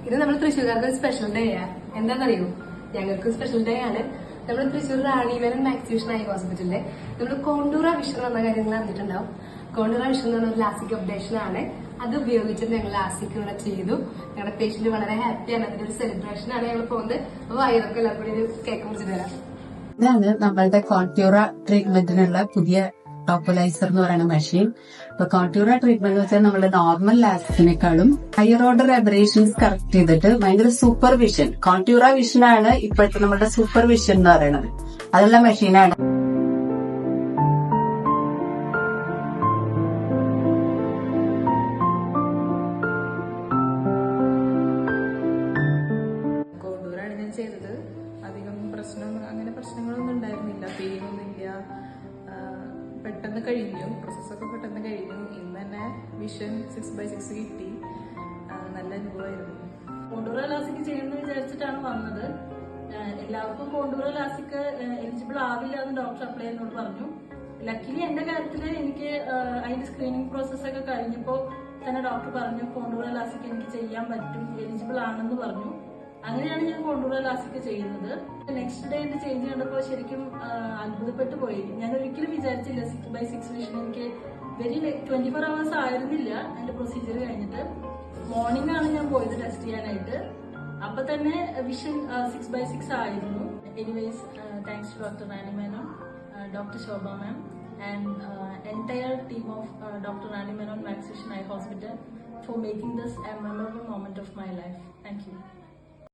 ഇത് നമ്മൾ തൃശ്ശൂർക്കാർക്ക് ഒരു സ്പെഷ്യൽ ഡേ ആണ്. എന്താണെന്നറിയോ, ഞങ്ങൾക്ക് സ്പെഷ്യൽ ഡേ ആണ്. നമ്മൾ തൃശ്ശൂർ റാണിമേനോൻ മാക്സ് വിഷൻ ഐ ഹോസ്പിറ്റലിലെ നമ്മൾ കോണ്ടൂറ വിഷൻ എന്ന കാര്യങ്ങൾ അറിഞ്ഞിട്ടുണ്ടാവും. കോണ്ടൂറ വിഷൻ എന്ന് പറഞ്ഞ ഒരു ലാസിക് അപ്ഡേഷൻ ആണ്. അത് ഉപയോഗിച്ചിട്ട് ഞങ്ങൾ ലാസിക് ഇവിടെ ചെയ്തു. ഞങ്ങളുടെ പേഷ്യന്റ് വളരെ ഹാപ്പിയാണ്. അതിന്റെ ഒരു സെലിബ്രേഷൻ ആണ് ഞങ്ങൾ പോകുന്നത്. അപ്പൊ വൈറൊക്കെ എല്ലാവർക്കും കൂടി ഒരു കേക്ക് മുറിച്ചിട്ട് തരാം. ഇതാണ് നമ്മളുടെ കോൺട്യൂറ ട്രീറ്റ്മെന്റിനുള്ള പുതിയ ടോപ്പലൈസർ എന്ന് പറയുന്ന മെഷീൻ. ഇപ്പൊ കോൺട്യൂറ ട്രീറ്റ്മെന്റ് എന്ന് വെച്ചാൽ നമ്മുടെ നോർമൽ ലാസിക്കിനേക്കാളും ഹയർ ഓർഡർ അബ്രേഷൻസ് കറക്റ്റ് ചെയ്തിട്ട് ഭയങ്കര സൂപ്പർ വിഷൻ, കോൺട്യൂറ വിഷൻ ആണ് ഇപ്പോഴത്തെ നമ്മുടെ സൂപ്പർ വിഷൻ എന്ന് പറയുന്നത്. അതുള്ള മെഷീനാണ്. കോണ്ടൂറാണ് ഞാൻ ചെയ്തത്. അധികം പ്രശ്നങ്ങളൊന്നും ഉണ്ടായിരുന്നില്ല, പെയിനൊന്നുമില്ല. പെട്ടെന്ന് കഴിഞ്ഞു, പ്രോസസ്സൊക്കെ പെട്ടെന്ന് കഴിഞ്ഞു. ഇന്ന് തന്നെ വിഷൻ 6x6 കിട്ടി. നല്ല അനുഭവമായിരുന്നു. കോണ്ടൂറ ലാസിക് ചെയ്യണമെന്ന് വിചാരിച്ചിട്ടാണ് വന്നത്. എല്ലാവർക്കും കോണ്ടൂറ ലാസിക് എലിജിബിൾ ആവില്ല എന്ന് ഡോക്ടർ അപ്ലൈ എന്നോട് പറഞ്ഞു. ലക്കിലി എന്റെ കാര്യത്തിൽ എനിക്ക് അതിന്റെ സ്ക്രീനിങ് പ്രോസസ് ഒക്കെ കഴിഞ്ഞപ്പോൾ തന്നെ ഡോക്ടർ പറഞ്ഞു കോണ്ടൂറ ലാസിക് എനിക്ക് ചെയ്യാൻ പറ്റും, എലിജിബിൾ ആണെന്ന് പറഞ്ഞു. അങ്ങനെയാണ് ഞാൻ കോണ്ടൂറ ലാസിക് ചെയ്യുന്നത്. നെക്സ്റ്റ് ഡേ എന്റെ ചേഞ്ച് കണ്ടപ്പോൾ ശരിക്കും അത്ഭുതപ്പെട്ടു പോയി. ഞാൻ ഒരിക്കലും വിചാരിച്ചില്ല 6x6 വിഷൻ എനിക്ക് 24 hours ആയിരുന്നില്ല എന്റെ പ്രൊസീജിയർ കഴിഞ്ഞിട്ട്. മോർണിംഗ് ആണ് ഞാൻ പോയത് ടെസ്റ്റ് ചെയ്യാനായിട്ട്. അപ്പൊ തന്നെ വിഷൻ 6x6 ആയിരുന്നു. Anyways, thanks to doctor Rani Menon, doctor Shobha ma'am and entire team of Dr. Rani Menon Max Vision Eye Hospital for making this a memorable moment of my life. Thank you.